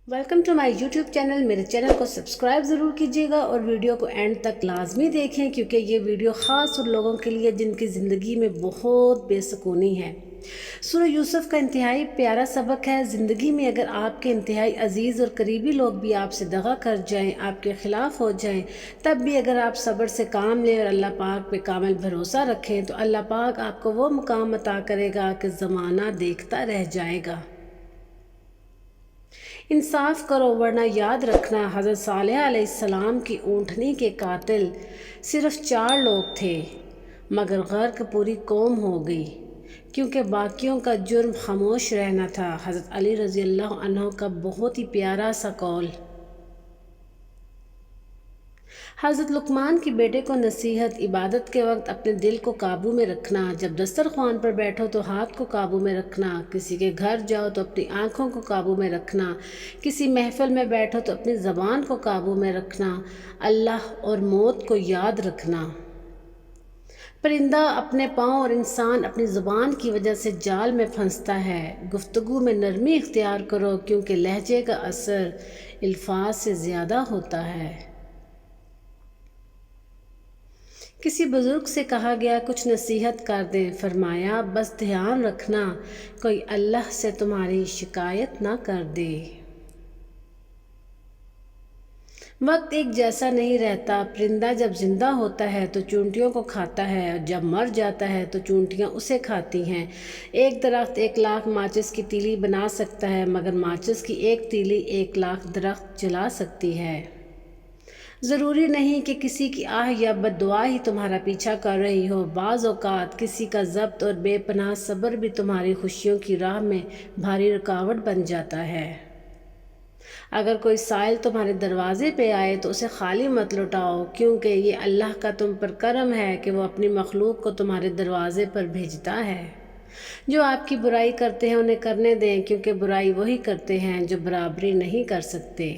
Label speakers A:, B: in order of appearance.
A: Welcome to my YouTube channel. मेरे channel को subscribe ज़रूर कीजिएगा और वीडियो को एंड तक लाजमी देखें, क्योंकि ये वीडियो ख़ास उन लोगों के लिए जिनकी ज़िंदगी में बहुत बेसुकूनी है। सूरह यूसुफ का इंतहाई प्यारा सबक है। ज़िंदगी में अगर आपके इंतहाई अजीज़ और करीबी लोग भी आपसे दगा कर जाएं, आपके ख़िलाफ़ हो जाएं, तब भी अगर आप सब्र से काम लें और अल्लाह पाक पे कामिल भरोसा रखें तो अल्लाह पाक आपको वो मुकाम अता करेगा कि ज़माना देखता रह जाएगा। इंसाफ करो, वरना याद रखना हज़रत सालेह अलैहिस्सलाम की ऊँटनी के कातिल सिर्फ़ 4 लोग थे, मगर गर्क पूरी कौम हो गई, क्योंकि बाकियों का जुर्म खामोश रहना था। हज़रत अली रज़ी अल्लाह अन्हु का बहुत ही प्यारा सा कौल। हज़रत लुकमान की बेटे को नसीहत। इबादत के वक्त अपने दिल को काबू में रखना। जब दस्तरख्वान पर बैठो तो हाथ को काबू में रखना। किसी के घर जाओ तो अपनी आँखों को काबू में रखना। किसी महफिल में बैठो तो अपनी ज़बान को काबू में रखना। अल्लाह और मौत को याद रखना। परिंदा अपने पाँव और इंसान अपनी ज़ुबान की वजह से जाल में फंसता है। गुफ्तगू में नरमी इख्तियार करो, क्योंकि लहजे का असर अल्फाज से ज़्यादा होता है। किसी बुज़ुर्ग से कहा गया, कुछ नसीहत कर दें। फरमाया, बस ध्यान रखना कोई अल्लाह से तुम्हारी शिकायत ना कर दे। वक्त एक जैसा नहीं रहता। परिंदा जब जिंदा होता है तो चूंटियों को खाता है, और जब मर जाता है तो चूंटियाँ उसे खाती हैं। एक दरख्त 1 लाख माचिस की तीली बना सकता है, मगर माचिस की एक तीली 1 लाख दरख्त जला सकती है। ज़रूरी नहीं कि किसी की आह या बद्दुआ ही तुम्हारा पीछा कर रही हो। बाज़ औक़ात किसी का ज़ब्त और बेपनाह सब्र भी तुम्हारी खुशियों की राह में भारी रुकावट बन जाता है। अगर कोई साइल तुम्हारे दरवाज़े पे आए तो उसे खाली मत लौटाओ, क्योंकि ये अल्लाह का तुम पर करम है कि वो अपनी मखलूक को तुम्हारे दरवाज़े पर भेजता है। जो आपकी बुराई करते हैं उन्हें करने दें, क्योंकि बुराई वही करते हैं जो बराबरी नहीं कर सकते।